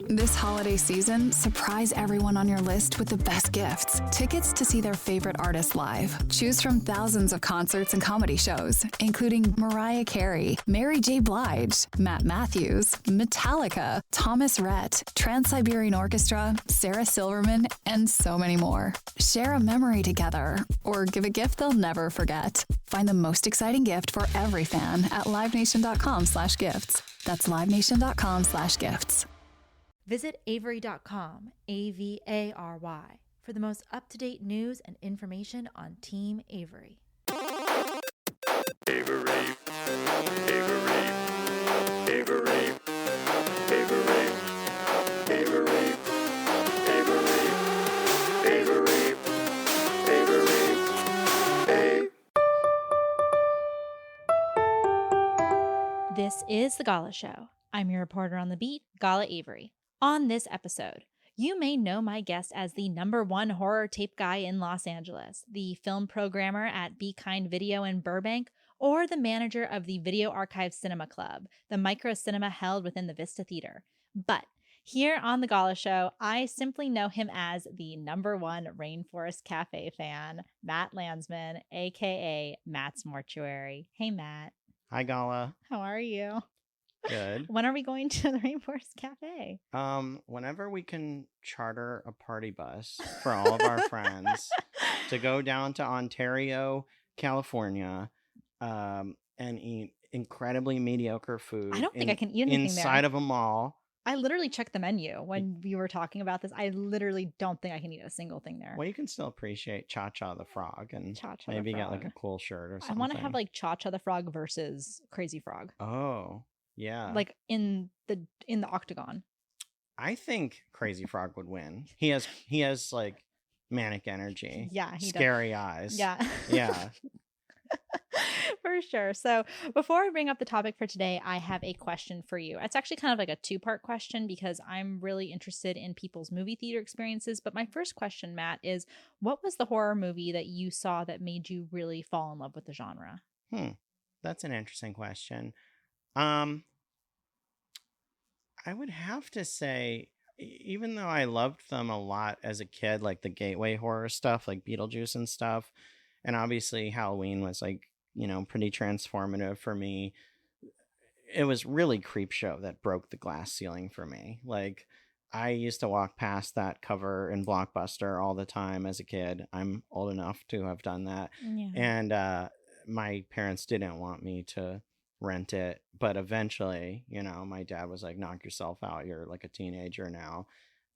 This holiday season, surprise everyone on your list with the best gifts. Tickets to see their favorite artists live. Choose from thousands of concerts and comedy shows, including Mariah Carey, Mary J. Blige, Matt Matthews, Metallica, Thomas Rhett, Trans-Siberian Orchestra, Sarah Silverman, and so many more. Share a memory together or give a gift they'll never forget. Find the most exciting gift for every fan at livenation.com/gifts. That's livenation.com/gifts. Visit Avery.com, AVARY, for the most up-to-date news and information on Team Avery. Avery, Avery, Avery, Avery, Avery, Avery, Avery, Avery, This is The Gala Show. I'm your reporter on the beat, Gala Avery. On this episode, you may know my guest as the #1 horror tape guy in Los Angeles, the film programmer at Be Kind Video in Burbank, or the manager of the Video Archive Cinema Club, the micro cinema held within the Vista Theater. But here on The Gala Show, I simply know him as the #1 Rainforest Cafe fan, Matt Landsman, aka Matt's Mortuary. Hey, Matt. Hi, Gala. How are you? Good. When are we going to the Rainforest Cafe? Whenever we can charter a party bus for all of our friends to go down to Ontario, California, and eat incredibly mediocre food. I don't think I can eat anything inside there. of a mall. I literally checked the menu when we were talking about this. I literally don't think I can eat a single thing there. Well, you can still appreciate Cha Cha the Frog and Cha-Cha maybe the get like Frog. a cool shirt or I something. want to have like Cha Cha the Frog versus Crazy Frog, Oh, yeah. like in the octagon. I think Crazy Frog would win. He has like manic energy. Yeah, he does. Scary eyes. Yeah. Yeah. For sure. So before I bring up the topic for today, I have a question for you. It's actually kind of like a two-part question because I'm really interested in people's movie theater experiences. But my first question, Matt, is what was the horror movie that you saw that made you really fall in love with the genre? That's an interesting question. I would have to say, even though I loved them a lot as a kid, like the gateway horror stuff, like Beetlejuice and stuff, and obviously Halloween was like, pretty transformative for me. It was really Creepshow that broke the glass ceiling for me. Like, I used to walk past that cover in Blockbuster all the time as a kid. I'm old enough to have done that. Yeah. And my parents didn't want me to rent it, but eventually, my dad was like, knock yourself out, you're like a teenager now.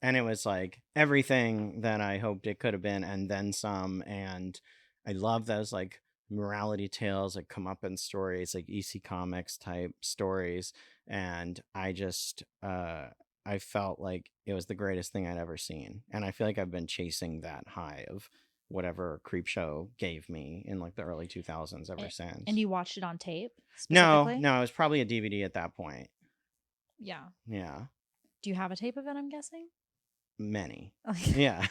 And it was like everything that I hoped it could have been and then some. And I love those like morality tales, like comeuppance stories, like EC Comics type stories. And I just I felt like it was the greatest thing I'd ever seen, and I feel like I've been chasing that high of whatever Creepshow gave me in like the early 2000s ever since. And you watched it on tape? No, specifically? it was probably a DVD at that point. Yeah. Yeah, Do you have a tape of it, I'm guessing? many. Okay. Yeah.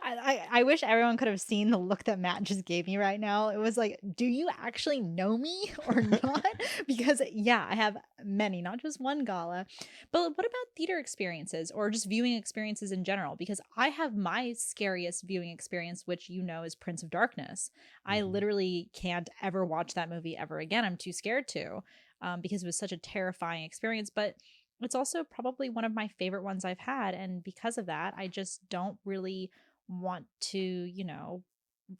I wish everyone could have seen the look that Matt just gave me right now. It was like, do you actually know me or not? Because yeah, I have many, not just one Gala. But what about theater experiences or just viewing experiences in general? Because I have my scariest viewing experience, which is Prince of Darkness. I literally can't ever watch that movie ever again. I'm too scared to, because it was such a terrifying experience. But it's also probably one of my favorite ones I've had. And because of that, I just don't really want to,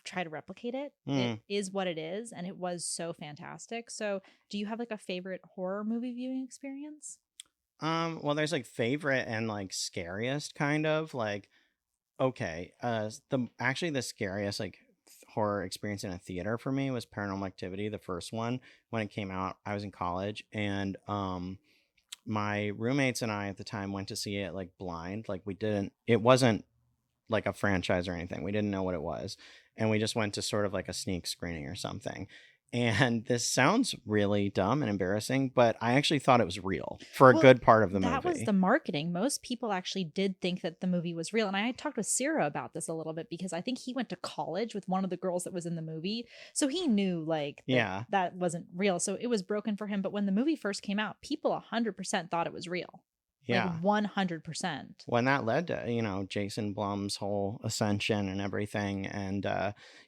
try to replicate it. It is what it is. And it was so fantastic. So do you have like a favorite horror movie viewing experience? Well, there's like favorite and like scariest kind of like, okay. The scariest like horror experience in a theater for me was Paranormal Activity, the first one. When it came out, I was in college, and my roommates and I at the time went to see it like blind. Like it wasn't like a franchise or anything. We didn't know what it was. And we just went to sort of like a sneak screening or something. And this sounds really dumb and embarrassing, but I actually thought it was real for a good part of the movie. That was the marketing. Most people actually did think that the movie was real. And I talked with Ciro about this a little bit because I think he went to college with one of the girls that was in the movie. So he knew that wasn't real. So it was broken for him. But when the movie first came out, people 100% thought it was real. Yeah. Like 100%. When that led to, you know, Jason Blum's whole ascension and everything. And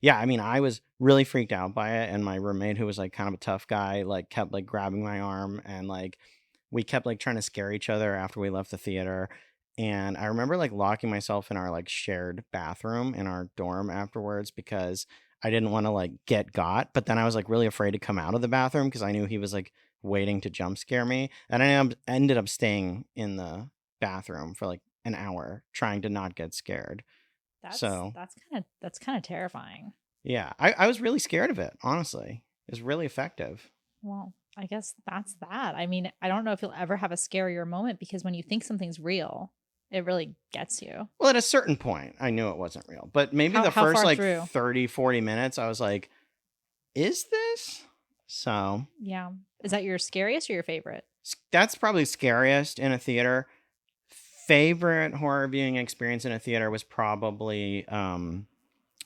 yeah, I mean, I was really freaked out by it. And my roommate, who was like kind of a tough guy, like kept like grabbing my arm, and like we kept like trying to scare each other after we left the theater. And I remember like locking myself in our like shared bathroom in our dorm afterwards because I didn't want to like get got. But then I was like really afraid to come out of the bathroom because I knew he was like waiting to jump scare me. And I ended up staying in the bathroom for like an hour trying to not get scared. That's So that's kind of terrifying. yeah, I was really scared of it, honestly. It was really effective. Well, I guess that's that. I mean, I don't know if you'll ever have a scarier moment because when you think something's real, it really gets you. Well, at a certain point, I knew it wasn't real. But maybe How the first far like through? 30, 40 minutes, I was like, is this? So Yeah. Is that your scariest or your favorite? that's probably scariest in a theater. Favorite horror viewing experience in a theater was probably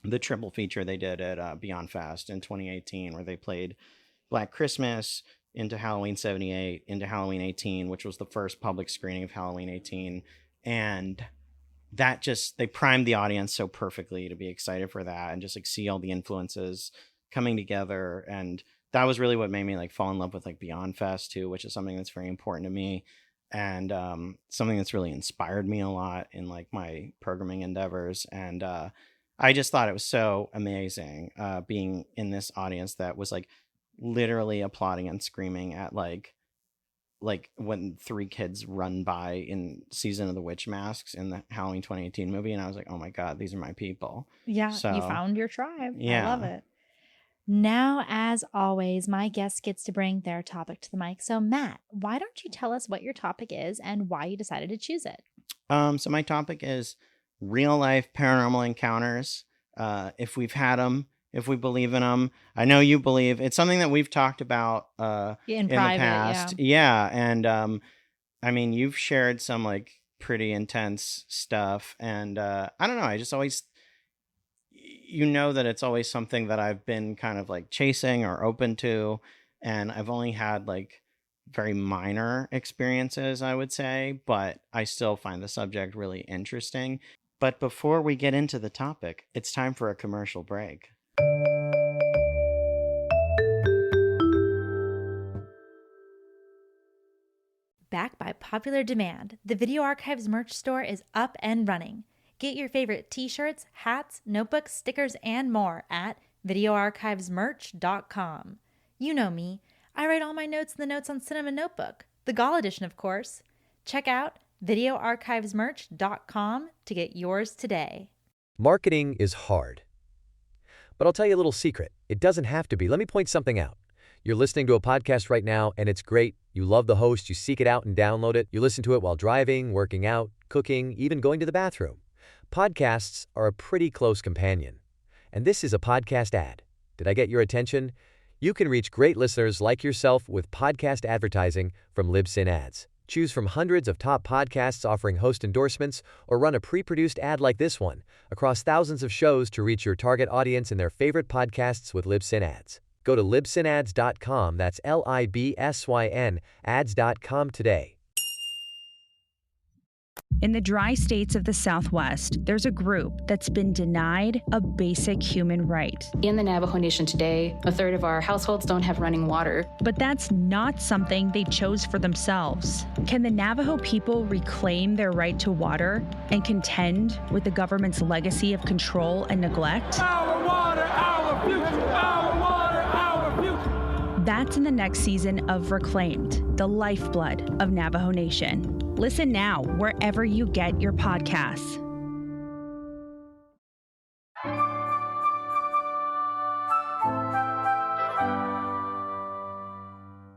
the triple feature they did at Beyond Fest in 2018, where they played Black Christmas into Halloween 78 into Halloween 18, which was the first public screening of Halloween 18. And that just, they primed the audience so perfectly to be excited for that and just like see all the influences coming together. And that was really what made me like fall in love with like Beyond Fest too, which is something that's very important to me, and something that's really inspired me a lot in like my programming endeavors. And I just thought it was so amazing being in this audience that was like literally applauding and screaming at like when three kids run by in Season of the Witch Masks in the Halloween 2018 movie, and I was like, oh my god, these are my people. Yeah, So you found your tribe. yeah. I love it. Now, as always, my guest gets to bring their topic to the mic. So, Matt, why don't you tell us what your topic is and why you decided to choose it? So my topic is real life paranormal encounters. If we've had them, if we believe in them. I know you believe. It's something that we've talked about in private, the past. Yeah. And I mean, you've shared some like pretty intense stuff. And I don't know. I just always, you know, that it's always something that I've been kind of like chasing or open to. And I've only had like very minor experiences, I would say, but I still find the subject really interesting. But before we get into the topic, it's time for a commercial break. Back by popular demand, the Video Archives merch store is up and running. Get your favorite t-shirts, hats, notebooks, stickers, and more at videoarchivesmerch.com. You know me. I write all my notes in the Notes on Cinema notebook, the Gall edition, of course. Check out videoarchivesmerch.com to get yours today. Marketing is hard. But I'll tell you a little secret. It doesn't have to be. Let me point something out. You're listening to a podcast right now, and it's great. You love the host. You seek it out and download it. You listen to it while driving, working out, cooking, even going to the bathroom. Podcasts are a pretty close companion. And this is a podcast ad. Did I get your attention? You can reach great listeners like yourself with podcast advertising from Libsyn Ads. Choose from hundreds of top podcasts offering host endorsements, or run a pre-produced ad like this one across thousands of shows to reach your target audience in their favorite podcasts with Libsyn Ads. Go to libsynads.com, that's LIBSYN, ads.com today. In the dry states of the Southwest, there's a group that's been denied a basic human right. In the Navajo Nation today, a third of our households don't have running water. But that's not something they chose for themselves. Can the Navajo people reclaim their right to water and contend with the government's legacy of control and neglect? Our water, our future, our water, our future. That's in the next season of Reclaimed, the lifeblood of Navajo Nation. Listen now wherever you get your podcasts.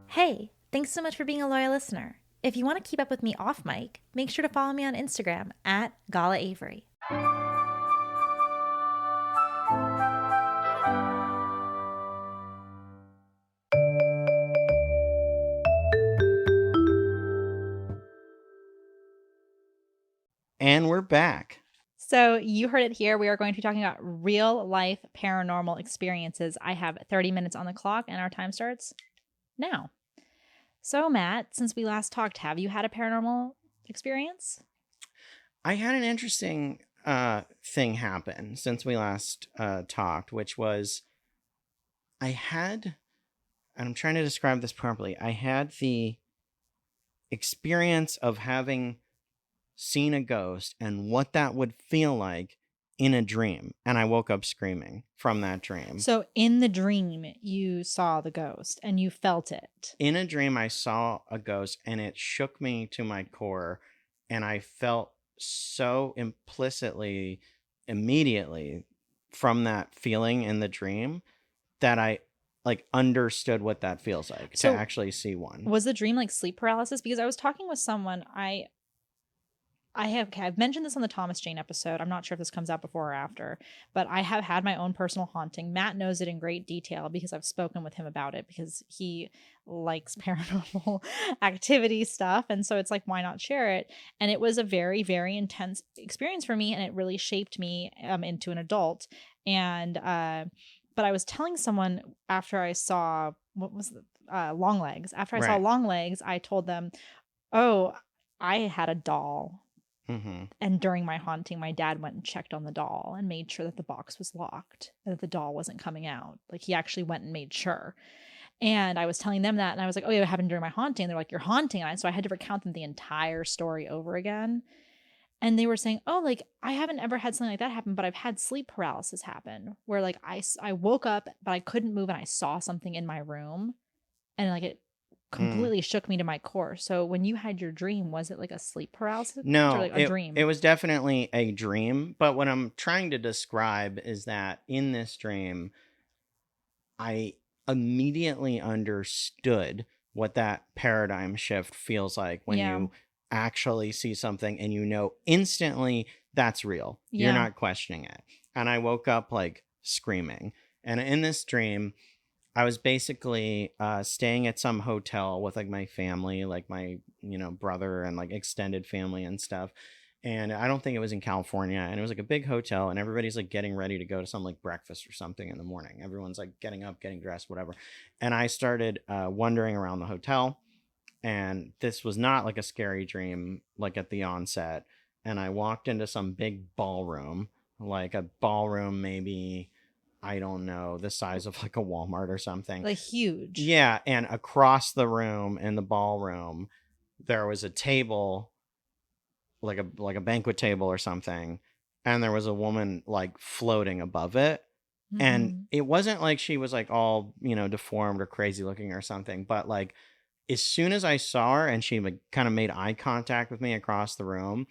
Hey, thanks so much for being a loyal listener. If you want to keep up with me off mic, make sure to follow me on Instagram at Gala Avery. And we're back. So you heard it here. We are going to be talking about real life paranormal experiences. I have 30 minutes on the clock and our time starts now. So Matt, since we last talked, have you had a paranormal experience? I had an interesting thing happen since we last talked, which was and I'm trying to describe this properly. I had the experience of having seen a ghost and what that would feel like in a dream. And I woke up screaming from that dream. So in the dream, you saw the ghost and you felt it. In a dream, I saw a ghost and it shook me to my core. And I felt so implicitly, immediately from that feeling in the dream that I like understood what that feels like So to actually see one. Was the dream like sleep paralysis? Because I was talking with someone, I've mentioned this on the Thomas Jane episode. I'm not sure if this comes out before or after, but I have had my own personal haunting. Matt knows it in great detail because I've spoken with him about it because he likes paranormal activity stuff. And so it's like, why not share it? And it was a very, very intense experience for me. And it really shaped me into an adult. And, but I was telling someone after I saw, Long Legs. After I saw Right. Long Legs, I told them, oh, I had a doll. Mm-hmm. And during my haunting, my dad went and checked on the doll and made sure that the box was locked and that the doll wasn't coming out. Like he actually went and made sure. And I was telling them that, and I was like, "Oh yeah, it happened during my haunting." And they're like, "You're haunting," and so I had to recount them the entire story over again. And they were saying, "Oh, like I haven't ever had something like that happen, but I've had sleep paralysis happen, where like I woke up but I couldn't move and I saw something in my room, and like it completely shook me to my core." So when you had your dream, was it like a sleep paralysis No, or like a dream? It was definitely a dream. But what I'm trying to describe is that in this dream, I immediately understood what that paradigm shift feels like when Yeah. you actually see something and you know instantly that's real. You're Yeah. not questioning it. And I woke up like screaming. And in this dream, I was basically staying at some hotel with like my family, like my, brother and like extended family and stuff. And I don't think it was in California. And it was like a big hotel and everybody's like getting ready to go to some like breakfast or something in the morning. Everyone's like getting up, getting dressed, whatever. And I started wandering around the hotel. And this was not like a scary dream, like at the onset. And I walked into some big ballroom, like a ballroom, maybe, I don't know, the size of like a Walmart or something. Like huge. Yeah. And across the room in the ballroom, there was a table, like a banquet table or something. And there was a woman like floating above it. Mm-hmm. And it wasn't like she was like all, deformed or crazy looking or something. But like as soon as I saw her and she like kind of made eye contact with me across the room,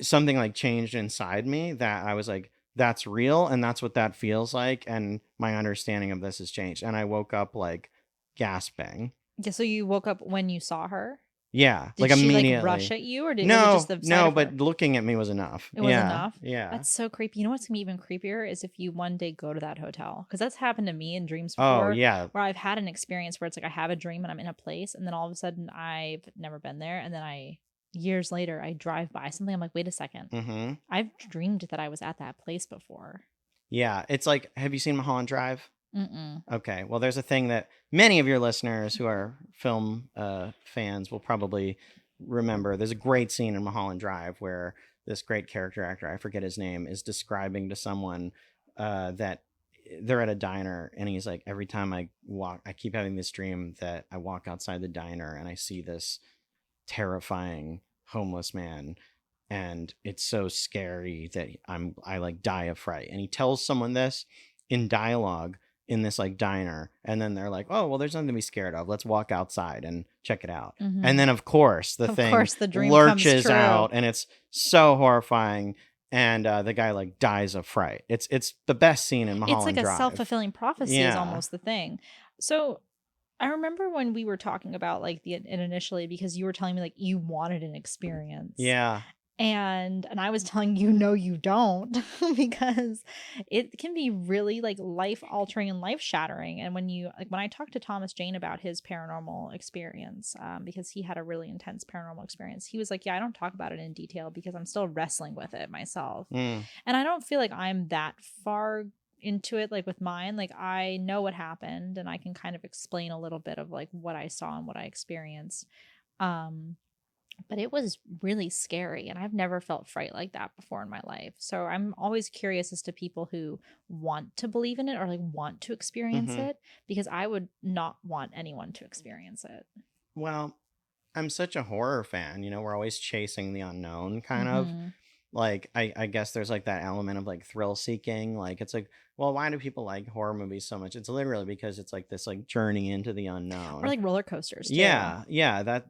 something like changed inside me that I was like, that's real and that's what that feels like. And my understanding of this has changed. And I woke up like gasping. Yeah, so you woke up when you saw her? Yeah, Did like she immediately. like rush at you or was it No, just the sight no, of but her? looking at me was enough. It was Yeah, enough? Yeah. That's so creepy. You know what's gonna be even creepier is if you one day go to that hotel. Because that's happened to me in dreams Oh, before. yeah. Where I've had an experience where it's like I have a dream and I'm in a place and then all of a sudden I've never been there. And then years later, I drive by something. I'm like, wait a second. Mm-hmm. I've dreamed that I was at that place before. Yeah, it's like, have you seen Mulholland Drive? Mm-mm. Okay, well, there's a thing that many of your listeners who are film fans will probably remember. There's a great scene in Mulholland Drive where this great character actor, I forget his name, is describing to someone that they're at a diner, and he's like, every time I walk, I keep having this dream that I walk outside the diner and I see this terrifying homeless man, and it's so scary that I like die of fright. And he tells someone this in dialogue in this like diner, and then they're like, oh well, there's nothing to be scared of, let's walk outside and check it out. Mhm. And then of course the dream lurches comes true. out, and it's so horrifying, and the guy like dies of fright. It's the best scene in Mulholland It's like Drive. a self-fulfilling prophecy is Yeah. almost the thing. So I remember when we were talking about like it initially, because you were telling me like you wanted an experience. Yeah. And I was telling you, no, you don't, because it can be really like life altering and life shattering. And when I talked to Thomas Jane about his paranormal experience, because he had a really intense paranormal experience, he was like, yeah, I don't talk about it in detail because I'm still wrestling with it myself. And I don't feel like I'm that far into it, like with mine. Like I know what happened and I can kind of explain a little bit of like what I saw and what I experienced. But it was really scary, and I've never felt fright like that before in my life. So I'm always curious as to people who want to believe in it or like want to experience Mhm. it, because I would not want anyone to experience it. Well, I'm such a horror fan, we're always chasing the unknown kind of. Mhm. Like I guess there's like that element of like thrill seeking. Like it's like, well, why do people like horror movies so much? It's literally because it's like this like journey into the Or unknown. like roller coasters too. Yeah,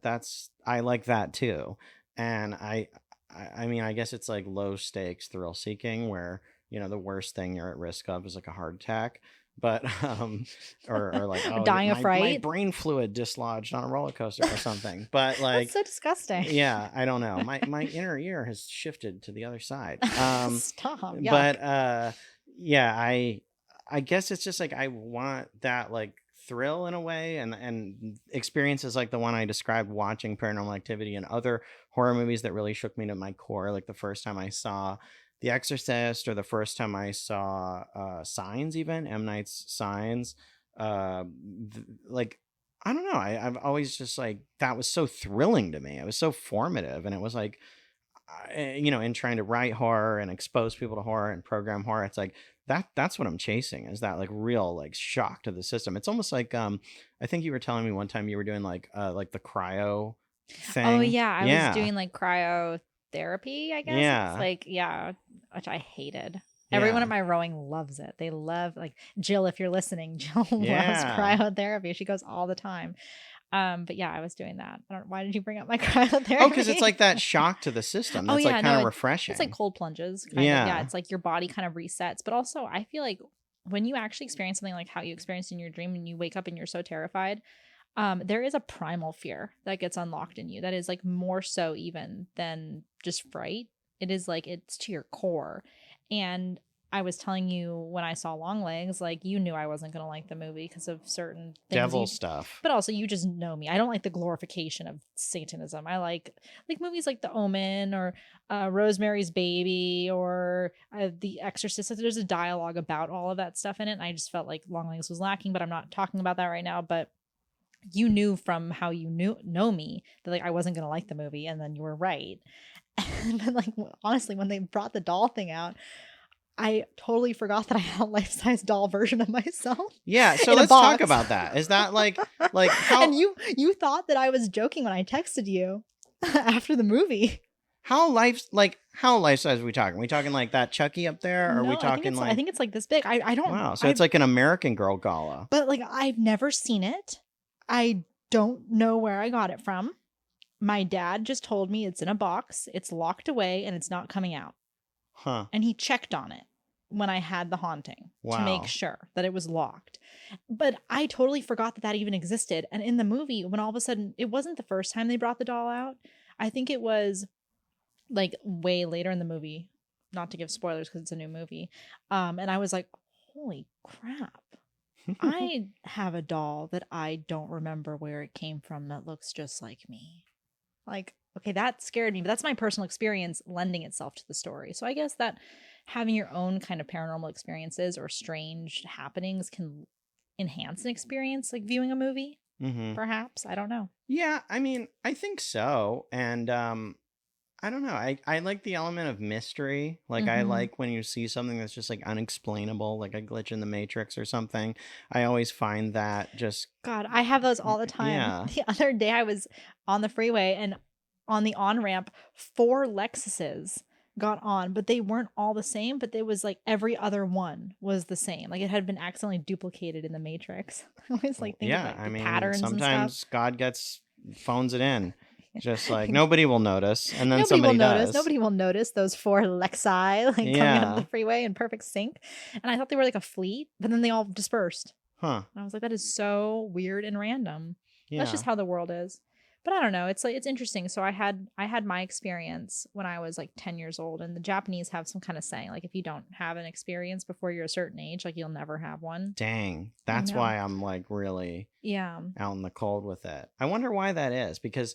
that's I like that too. And I mean, I guess it's like low stakes thrill seeking where, the worst thing you're at risk of is like a heart attack. But or like, oh, Dying of my fright. brain fluid dislodged on a roller coaster or something. But That's like, so disgusting. yeah, I don't know. My inner ear has shifted to the other side. Stop. Yuck. But yeah, I guess it's just like I want that like thrill in a way, and experiences like the one I described watching Paranormal Activity and other horror movies that really shook me to my core, like the first time I saw The Exorcist, or the first time I saw Signs, even M. Night's Signs. Like, I don't know. I've always just like, that was so thrilling to me. It was so formative, and it was like, in trying to write horror and expose people to horror and program horror, it's like that's what I'm chasing, is that like real like shock to the system. It's almost like I think you were telling me one time you were doing like the cryo thing. Oh yeah, I was doing like cryotherapy, I guess. Yeah. It's like, yeah, which I hated. Everyone Yeah. at my rowing loves it. They love, like, Jill, if you're listening, Jill loves Yeah. cryotherapy. She goes all the time. But yeah, I was doing that. Why did you bring up my cryotherapy? Oh, because it's like that shock to the system. That's like kind of refreshing. It's like cold plunges. Kind of. Yeah, it's like your body kind of resets. But also, I feel like when you actually experience something like how you experienced in your dream, and you wake up and you're so terrified, there is a primal fear that gets unlocked in you that is like more so even than just fright. It is like, it's to your core. And I was telling you when I saw Longlegs, like, you knew I wasn't going to like the movie because of certain things. Devil stuff. But also, you just know me. I don't like the glorification of Satanism. I like movies like The Omen, or Rosemary's Baby, or The Exorcist. There's a dialogue about all of that stuff in it. And I just felt like Longlegs was lacking, but I'm not talking about that right now. But you knew from how you know me that like I wasn't going to like the movie, and then you were right. And then, like, honestly, when they brought the doll thing out, I totally forgot that I had a life-size doll version of myself. Yeah, so let's talk about that. Is that like how? And you thought that I was joking when I texted you after the movie. How life-size are we talking? Are we talking like that Chucky up there? Or are we talking I think it's like this big. I don't. Wow, so it's like an American Girl gala. But like, I've never seen it. I don't know where I got it from. My dad just told me it's in a box, it's locked away, and it's not coming out. Huh. And he checked on it when I had the haunting to make sure that it was locked. But I totally forgot that even existed. And in the movie, when all of a sudden, it wasn't the first time they brought the doll out. I think it was like way later in the movie, not to give spoilers because it's a new movie. And I was like, holy crap. I have a doll that I don't remember where it came from that looks just like me. Like, okay, that scared me, but that's my personal experience lending itself to the story. So I guess that having your own kind of paranormal experiences or strange happenings can enhance an experience, like viewing a movie, perhaps. I don't know. Yeah, I mean, I think so. And I don't know. I like the element of mystery. Like, I like when you see something that's just like unexplainable, like a glitch in the Matrix or something. I always find that just... God, I have those all the time. Yeah. The other day I was on the freeway, and on the on-ramp, 4 Lexuses got on, but they weren't all the same, but it was like every other one was the same. Like, it had been accidentally duplicated in the Matrix. I always like think of like the patterns and stuff. Sometimes God phones it in. Just like, nobody will notice, and then somebody does. Nobody will notice those 4 Lexi like coming up the freeway in perfect sync. And I thought they were like a fleet, but then they all dispersed. Huh. And I was like, that is so weird and random. Yeah. That's just how the world is. But I don't know. It's like, it's interesting. So I had my experience when I was like 10 years old, and the Japanese have some kind of saying, like, if you don't have an experience before you're a certain age, like, you'll never have one. Dang. That's why I'm like really out in the cold with it. I wonder why that is, because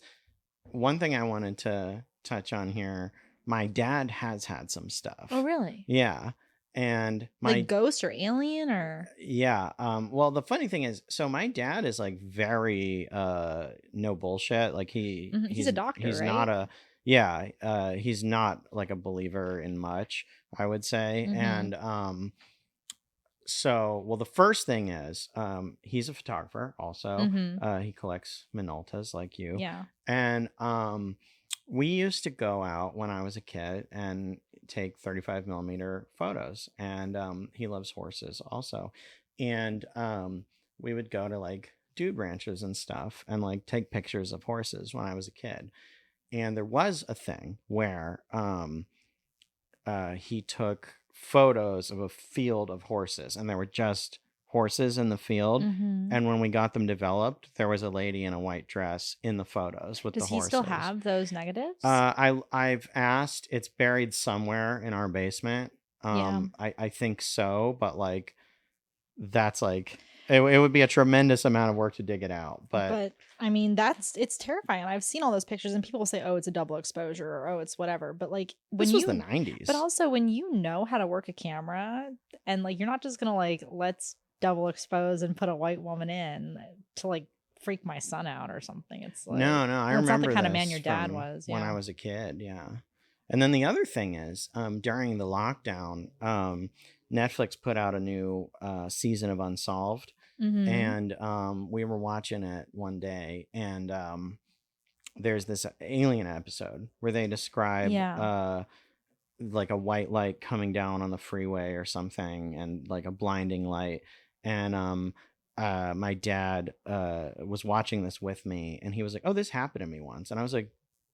one thing I wanted to touch on here, my dad has had some stuff. Oh, really? Yeah. And like ghost or alien or yeah. Well, the funny thing is, so my dad is like very no bullshit. Like he's a doctor, he's right? not he's not like a believer in much, I would say. And so, well, the first thing is he's a photographer also. He collects Minoltas like you. Yeah. And we used to go out when I was a kid and take 35 millimeter photos. And he loves horses also. And we would go to like dude ranches and stuff and like take pictures of horses when I was a kid. And there was a thing where he took photos of a field of horses, and there were just horses in the field. And when we got them developed, there was a lady in a white dress in the photos with the horses. Does he still have those negatives? I've asked. It's buried somewhere in our basement. I think so, but like that's like it would be a tremendous amount of work to dig it out. But I mean, it's terrifying. I've seen all those pictures, and people say, "Oh, it's a double exposure," or "Oh, it's whatever." But like when this was the 90s. But also when you know how to work a camera, and like you're not just gonna like let's double expose and put a white woman in to like freak my son out or something. It's like no, I remember not the kind of this man your dad from was when I was a kid. Yeah, and then the other thing is, during the lockdown, Netflix put out a new season of Unsolved. And we were watching it one day, and there's this alien episode where they describe like a white light coming down on the freeway or something, and like a blinding light. And my dad was watching this with me, and he was like, "Oh, this happened to me once." And I was like,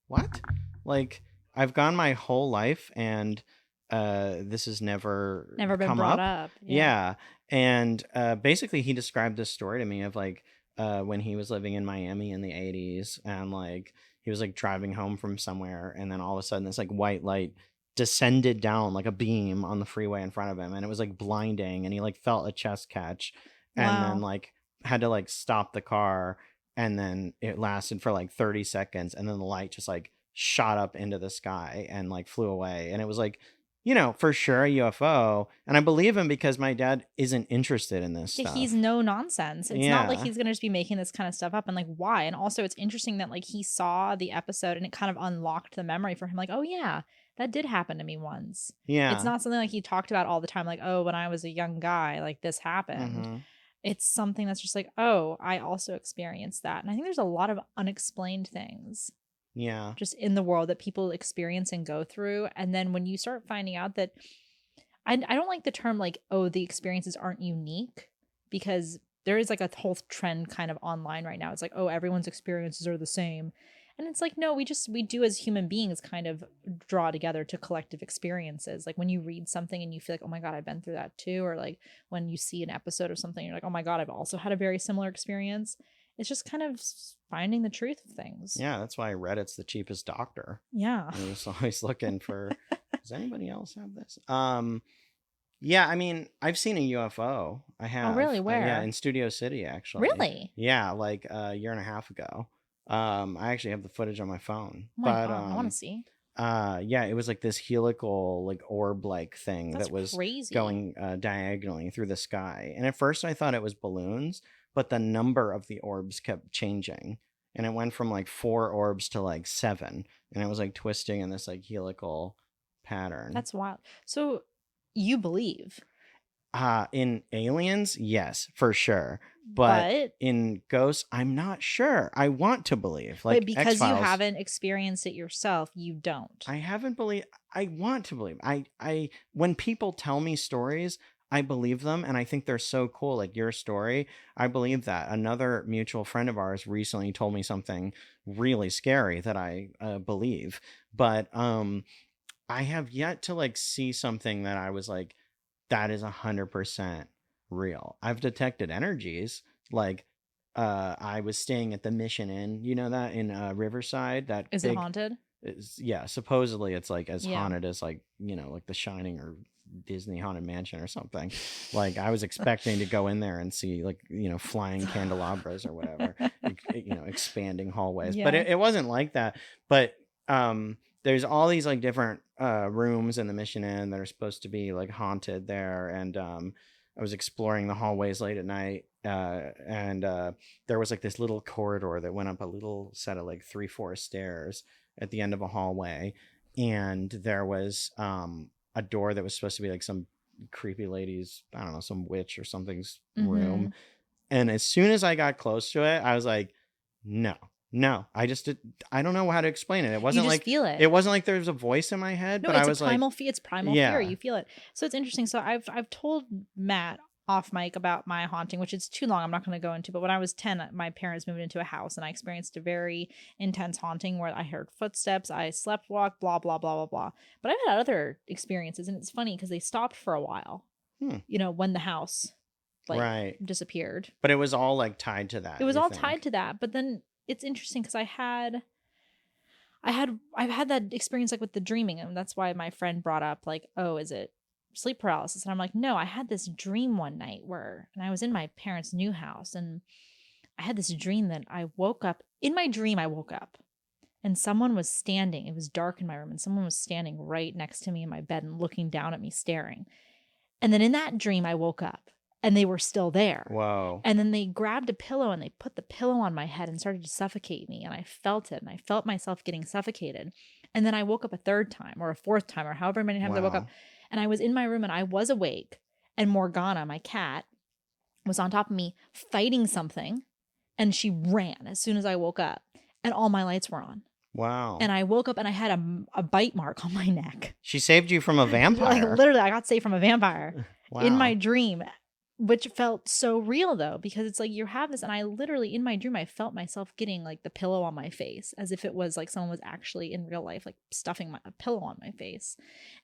"What?" Like, I've gone my whole life, and this has never been brought up. Yeah. And basically he described this story to me of like when he was living in Miami in the 80s, and like he was like driving home from somewhere, and then all of a sudden this like white light descended down like a beam on the freeway in front of him, and it was like blinding, and he like felt a chest catch, and then like had to like stop the car, and then it lasted for like 30 seconds, and then the light just like shot up into the sky and like flew away. And it was like, you know, for sure a UFO. And I believe him because my dad isn't interested in this stuff. He's no nonsense. It's not like he's going to just be making this kind of stuff up. And like, why? And also it's interesting that like he saw the episode and it kind of unlocked the memory for him. Like, oh yeah, that did happen to me once. Yeah. It's not something like he talked about all the time. Like, oh, when I was a young guy, like this happened. It's something that's just like, oh, I also experienced that. And I think there's a lot of unexplained things. Yeah. Just in the world that people experience and go through. And then when you start finding out that I don't like the term like, oh, the experiences aren't unique, because there is like a whole trend kind of online right now. It's like, oh, everyone's experiences are the same. And it's like, no, we do as human beings kind of draw together to collective experiences. Like when you read something and you feel like, oh my God, I've been through that too. Or like when you see an episode of something, you're like, oh my God, I've also had a very similar experience. It's just kind of finding the truth of things. Yeah, that's why Reddit's the cheapest doctor. Yeah. You're just always looking for, does anybody else have this? Yeah, I mean, I've seen a UFO. I have. Oh, really? Where? Yeah, in Studio City, actually. Really? Yeah, like a year and a half ago. I actually have the footage on my phone. Oh my God, I want to see. Yeah, it was like this helical, like orb-like thing that was crazy. Going diagonally through the sky. And at first I thought it was balloons, but the number of the orbs kept changing. And it went from like 4 orbs to like 7. And it was like twisting in this like helical pattern. That's wild. So you believe? In aliens, yes, for sure. But in ghosts, I'm not sure. I want to believe. Like, but because X-Files, you haven't experienced it yourself, you don't. I haven't believed. I want to believe. I when people tell me stories, I believe them, and I think they're so cool. Like your story, I believe that. Another mutual friend of ours recently told me something really scary that I believe. But I have yet to like see something that I was like, that is 100% real. I've detected energies. Like I was staying at the Mission Inn, you know that in Riverside. That is it haunted? Yeah, supposedly it's like as haunted as like, you know, like The Shining or Disney Haunted Mansion or something. Like I was expecting to go in there and see like, you know, flying candelabras or whatever, you know, expanding hallways. But it wasn't like that. But there's all these like different rooms in the Mission Inn that are supposed to be like haunted there, and I was exploring the hallways late at night, and there was like this little corridor that went up a little set of like 3-4 stairs at the end of a hallway, and there was a door that was supposed to be like some creepy lady's, I don't know, some witch or something's room. And as soon as I got close to it, I was like, no, I don't know how to explain it. It wasn't You just like feel it. It wasn't like there was a voice in my head, No, but I it's was a primal like, it's primal Yeah. fear. You feel it. So it's interesting. So I've told Matt off mic about my haunting, which is too long. I'm not going to go into. But when I was 10, my parents moved into a house, and I experienced a very intense haunting where I heard footsteps, I slept walk, blah blah blah blah blah. But I've had other experiences, and it's funny because they stopped for a while. You know, when the house like Right. disappeared. But it was all like tied to that. It was you all think? tied to that. But then it's interesting because I've had that experience like with the dreaming, and that's why my friend brought up like, oh, is it sleep paralysis? And I'm like, no, I had this dream one night and I was in my parents' new house, and I had this dream that I woke up. In my dream, I woke up and someone was standing. It was dark in my room, and someone was standing right next to me in my bed and looking down at me, staring. And then in that dream, I woke up and they were still there. Whoa. And then they grabbed a pillow and they put the pillow on my head and started to suffocate me. And I felt it, and I felt myself getting suffocated. And then I woke up a third time or a fourth time or however many times I woke Wow. up. And I was in my room and I was awake. And Morgana, my cat, was on top of me fighting something. And she ran as soon as I woke up. And all my lights were on. Wow. And I woke up and I had a bite mark on my neck. She saved you from a vampire. Like literally, I got saved from a vampire Wow. in my dream, which felt so real though, because it's like you have this, and I literally in my dream I felt myself getting like the pillow on my face, as if it was like someone was actually in real life like stuffing a pillow on my face.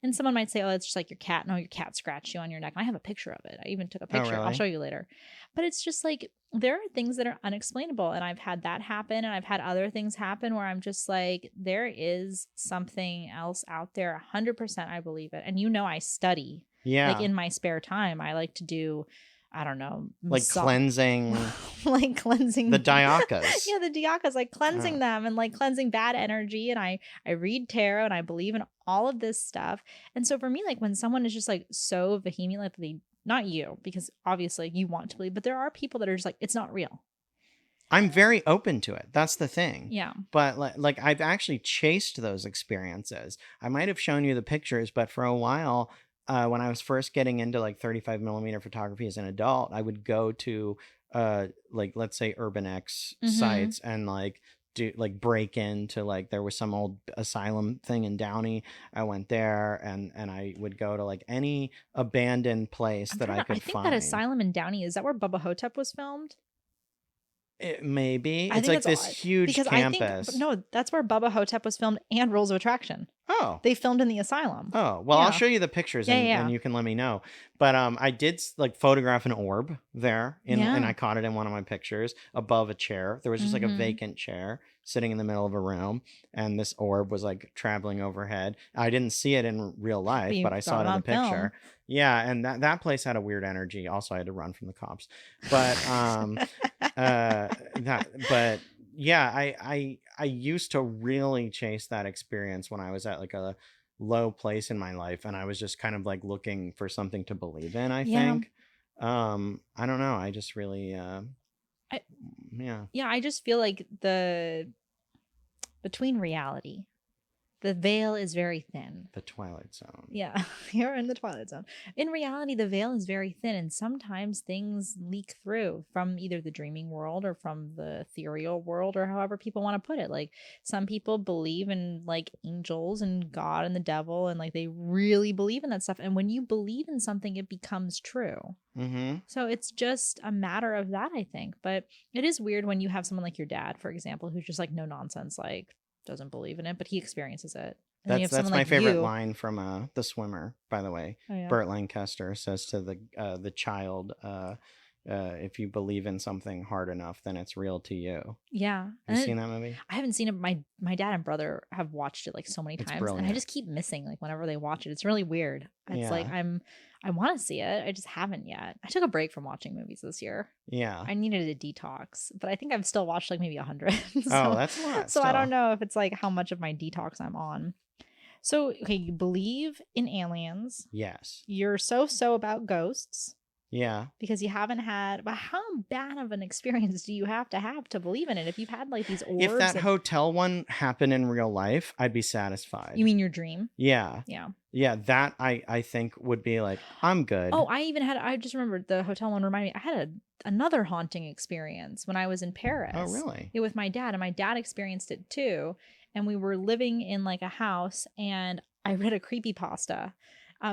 And someone might say, oh, it's just like your cat. No, your cat scratched you on your neck. And I have a picture of it. I even took a picture. I'll really? show you later. But it's just like there are things that are unexplainable, and I've had that happen, and I've had other things happen where I'm just like, there is something else out there. 100% I believe it. And you know, I study. Yeah. Like in my spare time, I like to do, I don't know, like cleansing like cleansing the diakas. Yeah, the diakas, like cleansing them and like cleansing bad energy. And I read tarot and I believe in all of this stuff. And so for me, like when someone is just like so vehemently, like not you, because obviously you want to believe, but there are people that are just like, it's not real. I'm very open to it. That's the thing. Yeah. But like I've actually chased those experiences. I might have shown you the pictures, but for a while, when I was first getting into like 35 millimeter photography as an adult, I would go to like, let's say Urban X sites and like do like break into like, there was some old asylum thing in Downey. I went there and I would go to like any abandoned place that I could find. I think that asylum in Downey, is that where Bubba Hotep was filmed? It may be. I It's think like this huge campus. No, that's where Bubba Hotep was filmed and Rules of Attraction. Oh. They filmed in the asylum. Oh, well, Yeah. I'll show you the pictures and you can let me know. But I did like photograph an orb there and I caught it in one of my pictures above a chair. There was just like a vacant chair sitting in the middle of a room, and this orb was like traveling overhead. I didn't see it in real life, but I saw it in the picture. Yeah, and that place had a weird energy. Also, I had to run from the cops. But but yeah, I used to really chase that experience when I was at like a low place in my life, and I was just kind of like looking for something to believe in, I think. I don't know. I just really Yeah, I just feel like between reality, the veil is very thin. The Twilight Zone. Yeah, you're in the Twilight Zone. In reality, the veil is very thin, and sometimes things leak through from either the dreaming world or from the ethereal world, or however people want to put it. Like some people believe in like angels and God and the devil, and like they really believe in that stuff. And when you believe in something, it becomes true. So it's just a matter of that, I think. But it is weird when you have someone like your dad, for example, who's just like no nonsense, like doesn't believe in it, but he experiences it. And That's my like favorite line from The Swimmer, by the way. Oh, yeah. Burt Lancaster says to the child, if you believe in something hard enough, then it's real to you. Yeah. Have you seen that movie? I haven't seen it. My dad and brother have watched it like so many It's times, brilliant. and I just keep missing like whenever they watch it. It's really weird. It's like Yeah. I want to see it. I just haven't yet. I took a break from watching movies this year. Yeah. I needed a detox, but I think I've still watched like maybe 100. Oh, that's a lot. So I don't still. know if it's like how much of my detox I'm on. So okay, you believe in aliens. Yes. You're so about ghosts. Yeah. Because you haven't had, but how bad of an experience do you have to believe in it? If you've had like these orbs. If that hotel one happened in real life, I'd be satisfied. You mean your dream? Yeah. Yeah. Yeah, that I think would be like, I'm good. Oh, I just remembered the hotel one reminded me, I had another haunting experience when I was in Paris. Oh, really? Yeah, with my dad, and my dad experienced it too. And we were living in like a house, and I read a creepypasta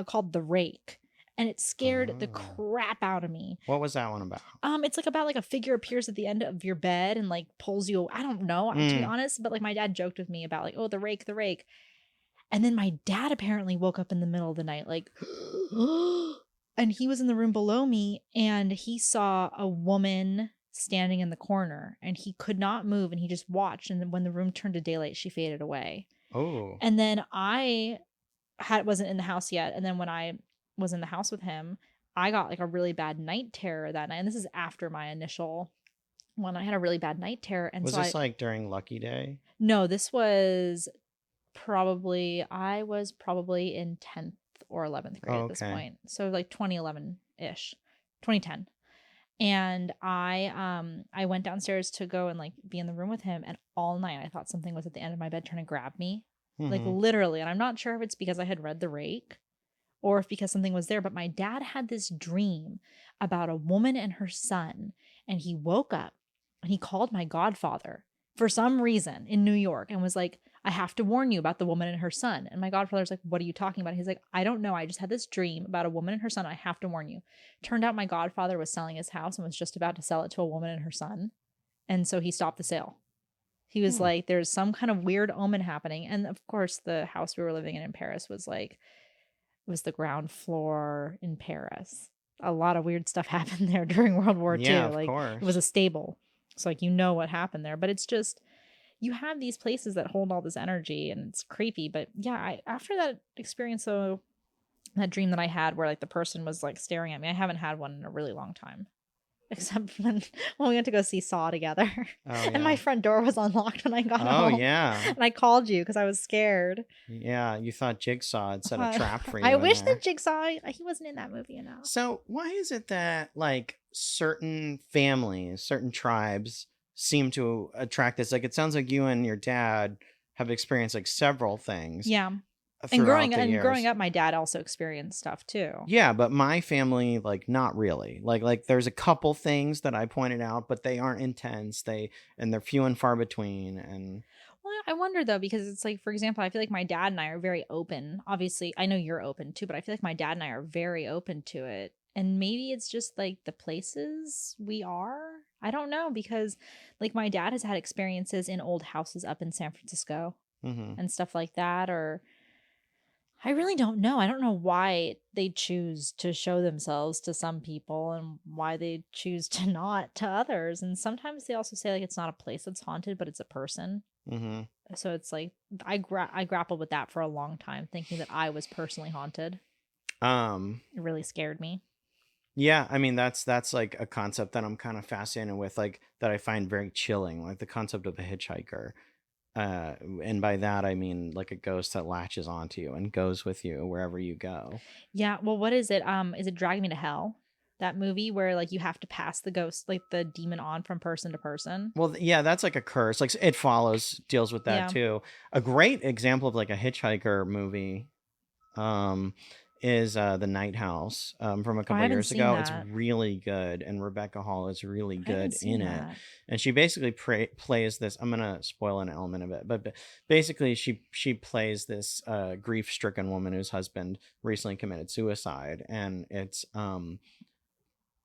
called The Rake. And it scared the crap out of me. What was that one about? It's like about like a figure appears at the end of your bed and like pulls you. I don't know, to be honest, but like my dad joked with me about like, oh, the rake. And then my dad apparently woke up in the middle of the night, like, and he was in the room below me, and he saw a woman standing in the corner, and he could not move, and he just watched. And then when the room turned to daylight, she faded away. Oh. And then I wasn't in the house yet, and then when I was in the house with him, I got like a really bad night terror that night. And this is after my initial one. I had a really bad night terror. And was so this like during Lucky Day? No, this was I was probably in 10th or 11th grade at this point. So like 2011-ish, 2010. And I went downstairs to go and like be in the room with him. And all night I thought something was at the end of my bed trying to grab me. Like literally. And I'm not sure if it's because I had read The Rake or if because something was there, but my dad had this dream about a woman and her son, and he woke up and he called my godfather for some reason in New York and was like, I have to warn you about the woman and her son. And my godfather's like, what are you talking about? He's like, I don't know. I just had this dream about a woman and her son. I have to warn you. Turned out my godfather was selling his house and was just about to sell it to a woman and her son. And so he stopped the sale. He was like, there's some kind of weird omen happening. And of course, the house we were living in Paris was like, it was the ground floor in Paris. A lot of weird stuff happened there during World War II. Yeah, of like course. It was a stable. So like, you know what happened there, but it's just, you have these places that hold all this energy and it's creepy. But yeah, after that experience, though, that dream that I had where like the person was like staring at me, I haven't had one in a really long time. Except when we went to go see Saw together. Oh, yeah. And my front door was unlocked when I got home. Oh, yeah. And I called you because I was scared. Yeah, you thought Jigsaw had set a trap for you. I in wish there. that Jigsaw, he wasn't in that movie enough. So why is it that like certain families, certain tribes seem to attract this? Like it sounds like you and your dad have experienced like several things. Yeah. And growing up, my dad also experienced stuff too. Yeah, but my family, like, not really. Like there's a couple things that I pointed out, but they aren't intense. They're few and far between. And well, I wonder though, because it's like, for example, I feel like my dad and I are very open. Obviously, I know you're open too, but I feel like my dad and I are very open to it. And maybe it's just like the places we are. I don't know, because like my dad has had experiences in old houses up in San Francisco and stuff like that, or I really don't know. I don't know why they choose to show themselves to some people and why they choose to not to others. And sometimes they also say like it's not a place that's haunted, but it's a person. So it's like I grappled with that for a long time, thinking that I was personally haunted. It really scared me. Yeah, I mean that's like a concept that I'm kind of fascinated with, like that I find very chilling, like the concept of a hitchhiker. And by that I mean like a ghost that latches onto you and goes with you wherever you go. Yeah, well, what is it? Is it Drag Me to Hell? That movie where like you have to pass the ghost, like the demon, on from person to person. Well, yeah, that's like a curse. Like It Follows deals with that too. A great example of like a hitchhiker movie is The Night House from a couple years ago. It's really good, and Rebecca Hall is really good in it. And she basically plays this. I'm gonna spoil an element of it, but basically she plays this grief-stricken woman whose husband recently committed suicide, and it's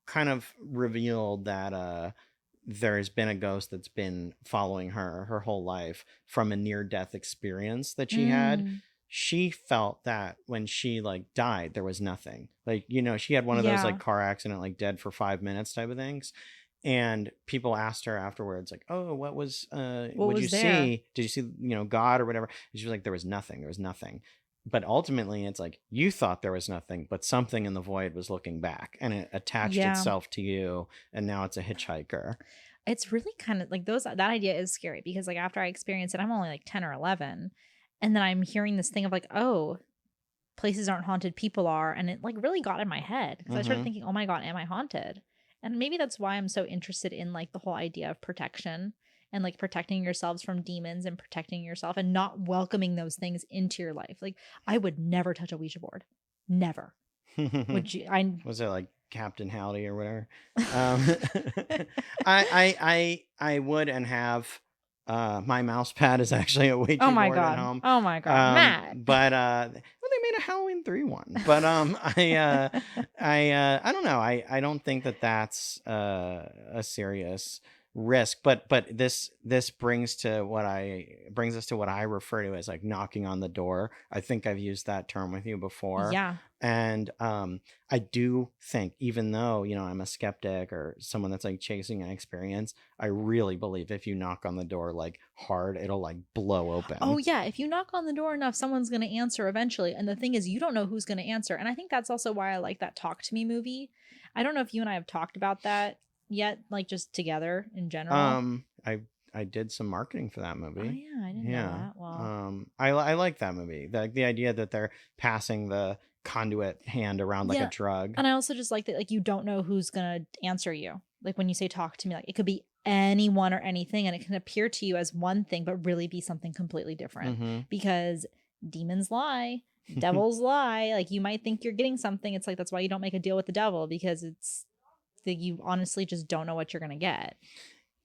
kind of revealed that there's been a ghost that's been following her whole life from a near-death experience that she had. she felt that when she like died, there was nothing. Like, you know, she had one of those Yeah. like car accident, like dead for 5 minutes type of things. And people asked her afterwards, like, "Oh, what was what'd you was there? see? Did you see, you know, God or whatever?" And she was like, "There was nothing. There was nothing." But ultimately, it's like you thought there was nothing, but something in the void was looking back, and it attached Yeah. itself to you, and now it's a hitchhiker. It's really kind of like that idea is scary because like after I experienced it, I'm only like 10 or 11. And then I'm hearing this thing of like, oh, places aren't haunted, people are. And it like really got in my head because I started Mhm. thinking, oh my God, am I haunted? And maybe that's why I'm so interested in like the whole idea of protection and like protecting yourselves from demons and protecting yourself and not welcoming those things into your life. Like I would never touch a Ouija board. Never. Would you? Was it like Captain Howdy or whatever? I would and have. My mouse pad is actually a Ouija Oh my board at God. home. Oh my God. Matt. But well, they made a Halloween 3 one. But I don't know. I don't think that that's a serious risk. But this brings us to what I refer to as like knocking on the door. I think I've used that term with you before. Yeah. And I do think, even though, you know, I'm a skeptic or someone that's like chasing an experience, I really believe if you knock on the door like hard, it'll like blow open. Oh yeah, if you knock on the door enough, someone's going to answer eventually. And the thing is, you don't know who's going to answer. And I think that's also why I like that Talk to Me movie. I don't know if you and I have talked about that yet, like just together in general. I did some marketing for that Oh movie. yeah, I didn't know that. Well, I like that movie. The idea that they're passing the conduit hand around like Yeah. a drug. And I also just like that, like you don't know who's going to answer you. Like when you say talk to me, like it could be anyone or anything, and it can appear to you as one thing, but really be something completely different. Mhm. Because demons lie, devils lie. Like you might think you're getting something. It's like that's why you don't make a deal with the devil, because it's that you honestly just don't know what you're gonna get.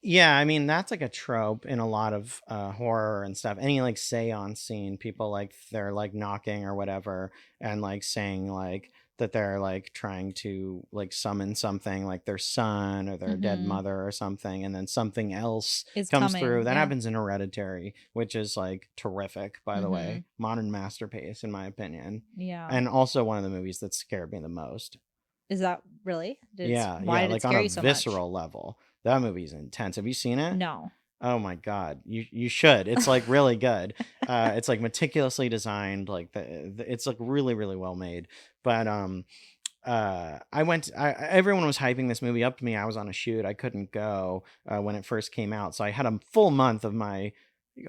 Yeah, I mean that's like a trope in a lot of horror and stuff. Any like seance scene, people like they're like knocking or whatever, and like saying like that they're like trying to like summon something like their son or their dead Mhm. mother or something, and then something else Is comes coming, through. That yeah. happens in Hereditary, which is like terrific, by the way. Mhm. Modern masterpiece in my opinion, Yeah. and also one of the movies that scared me the most. Is that really? Why did it Like on scare a you so visceral level. That movie's intense. Have you seen it? much? No. Oh my God, you should. It's like really good. It's like meticulously designed. Like it's like really really well made. But everyone was hyping this movie up to me. I was on a shoot. I couldn't go when it first came out, so I had a full month of my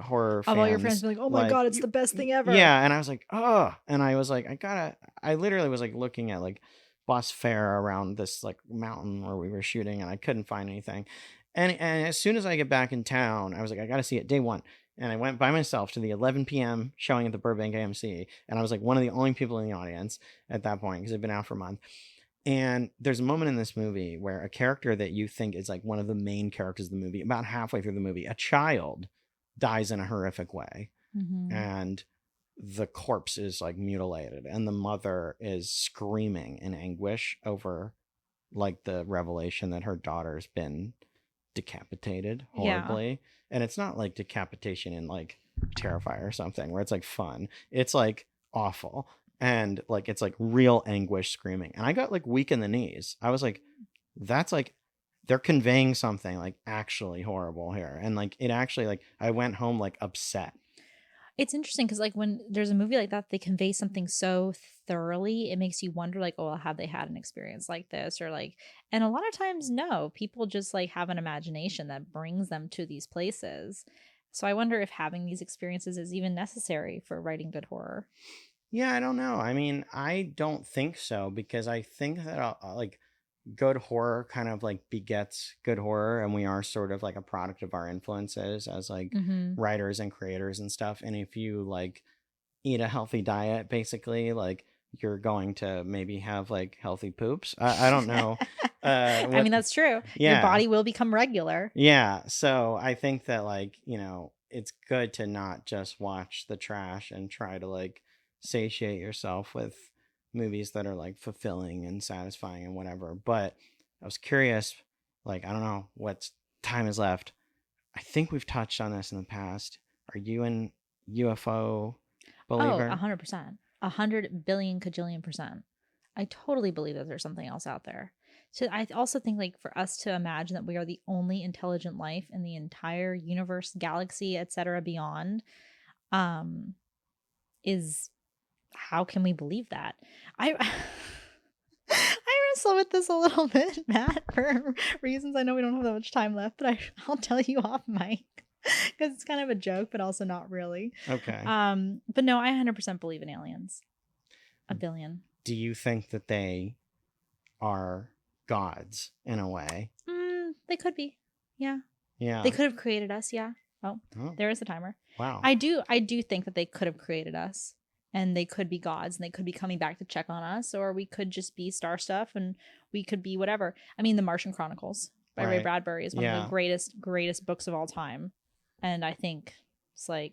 horror Of all your fans friends being like, oh my God, it's the best thing ever. Yeah, and I was like, oh, and I was like, I literally was like looking at like bus fare around this like mountain where we were shooting, and I couldn't find anything. And as soon as I get back in town, I was like, I got to see it day one. And I went by myself to the 11 p.m. showing at the Burbank AMC. And I was like one of the only people in the audience at that point because it'd been out for a month. And there's a moment in this movie where a character that you think is like one of the main characters of the movie, about halfway through the movie, a child dies in a horrific way. Mhm. And the corpse is like mutilated. And the mother is screaming in anguish over like the revelation that her daughter's been decapitated horribly. And it's not like decapitation in like Terrifier or something where it's like fun. It's like awful, and like it's like real anguish screaming, and I got like weak in the knees. I was like, that's like they're conveying something like actually horrible here. And like it actually, like I went home like upset. It's interesting because like when there's a movie like that, they convey something so thoroughly, it makes you wonder like, oh, well, have they had an experience like this? Or like, and a lot of times, no, people just like have an imagination that brings them to these places. So I wonder if having these experiences is even necessary for writing good horror. Yeah, I don't know. I mean, I don't think so, because I think that like good horror kind of like begets good horror, and we are sort of like a product of our influences as like Mhm. writers and creators and stuff. And if you like eat a healthy diet, basically, like you're going to maybe have like healthy poops. I don't know. I mean, that's true. Yeah. Your body will become regular. Yeah. So I think that like, you know, it's good to not just watch the trash and try to like satiate yourself with movies that are like fulfilling and satisfying and whatever. But I was curious, like, I don't know what time is left. I think we've touched on this in the past. Are you in UFO believer? 100%. 100 billion cajillion %. I totally believe that there's something else out there. So I also think, like, for us to imagine that we are the only intelligent life in the entire universe, galaxy, etc., beyond, is, how can we believe that? I wrestle with this a little bit, Matt, for reasons I know we don't have that much time left, but I'll tell you off mic because it's kind of a joke, but also not really. Okay. But no, I 100% believe in aliens. A billion. Do you think that they are gods in a way? They could be. Yeah. Yeah. They could have created us. Yeah. Oh, there is the timer. Wow. I do think that they could have created us, and they could be gods, and they could be coming back to check on us, or we could just be star stuff, and we could be whatever. I mean, The Martian Chronicles by Ray Bradbury is one of the greatest books of all time. And I think it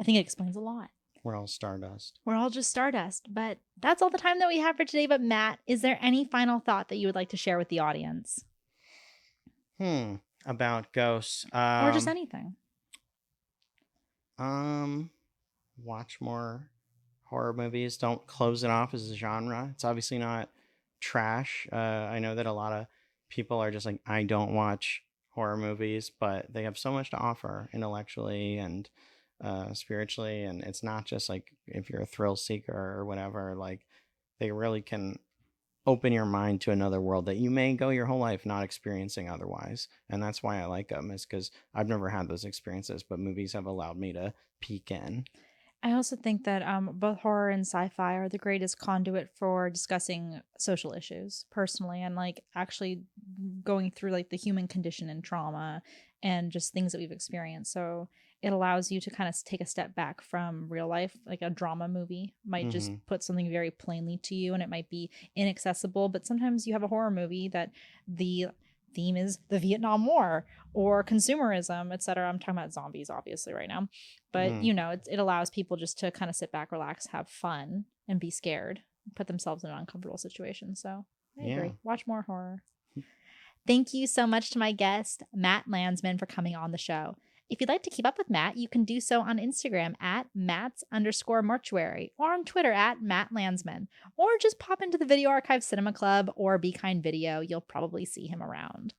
explains a lot. We're all stardust. We're all just stardust. But that's all the time that we have for today. But Matt, is there any final thought that you would like to share with the audience? About ghosts. Or just anything. Watch more horror movies. Don't close it off as a genre. It's obviously not trash. I know that a lot of people are just like, I don't watch horror movies, but they have so much to offer intellectually and spiritually, and it's not just like if you're a thrill seeker or whatever, like they really can open your mind to another world that you may go your whole life not experiencing otherwise. And that's why I like them, is because I've never had those experiences, but movies have allowed me to peek in. I also think that both horror and sci-fi are the greatest conduit for discussing social issues personally, and like actually going through like the human condition and trauma and just things that we've experienced. So it allows you to kind of take a step back from real life. Like a drama movie might just put something very plainly to you, and it might be inaccessible, but sometimes you have a horror movie that the theme is the Vietnam War or consumerism, etc. I'm talking about zombies obviously right now, but you know, it allows people just to kind of sit back, relax, have fun, and be scared, put themselves in an uncomfortable situation. So I agree. Watch more horror. Thank you so much to my guest, Matt Landsman, for coming on the show. If you'd like to keep up with Matt, you can do so on Instagram at Mats_mortuary, or on Twitter at Matt Landsman, or just pop into the Video Archive Cinema Club or Be Kind Video. You'll probably see him around.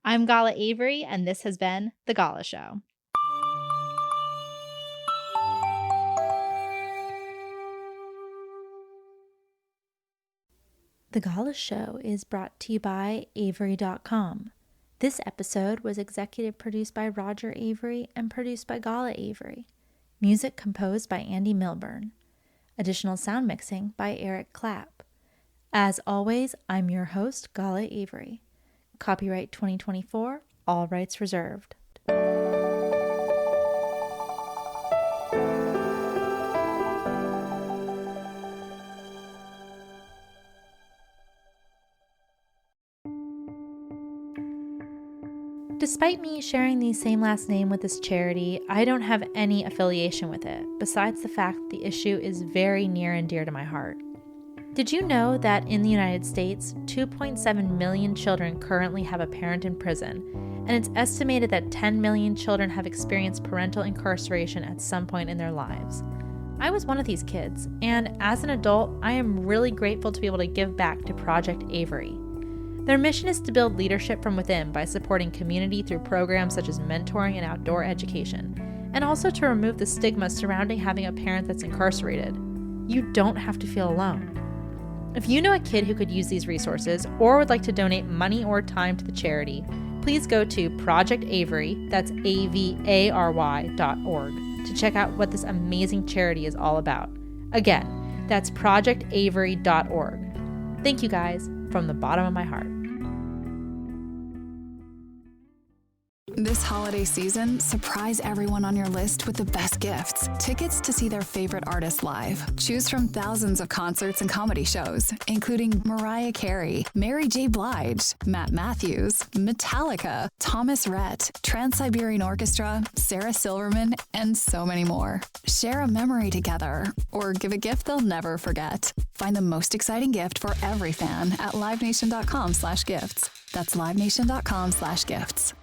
I'm Gala Avery, and this has been The Gala Show. The Gala Show is brought to you by Avery.com. This episode was executive produced by Roger Avery and produced by Gala Avery. Music composed by Andy Milburn. Additional sound mixing by Eric Clapp. As always, I'm your host, Gala Avery. Copyright 2024, all rights reserved. Despite me sharing the same last name with this charity, I don't have any affiliation with it, besides the fact the issue is very near and dear to my heart. Did you know that in the United States, 2.7 million children currently have a parent in prison, and it's estimated that 10 million children have experienced parental incarceration at some point in their lives? I was one of these kids, and as an adult, I am really grateful to be able to give back to Project Avery. Their mission is to build leadership from within by supporting community through programs such as mentoring and outdoor education, and also to remove the stigma surrounding having a parent that's incarcerated. You don't have to feel alone. If you know a kid who could use these resources or would like to donate money or time to the charity, please go to Project Avery, that's AVARY.org, to check out what this amazing charity is all about. Again, that's projectavery.org. Thank you guys from the bottom of my heart. This holiday season, surprise everyone on your list with the best gifts. Tickets to see their favorite artists live. Choose from thousands of concerts and comedy shows, including Mariah Carey, Mary J. Blige, Matt Matthews, Metallica, Thomas Rhett, Trans-Siberian Orchestra, Sarah Silverman, and so many more. Share a memory together, or give a gift they'll never forget. Find the most exciting gift for every fan at livenation.com/gifts. That's livenation.com/gifts.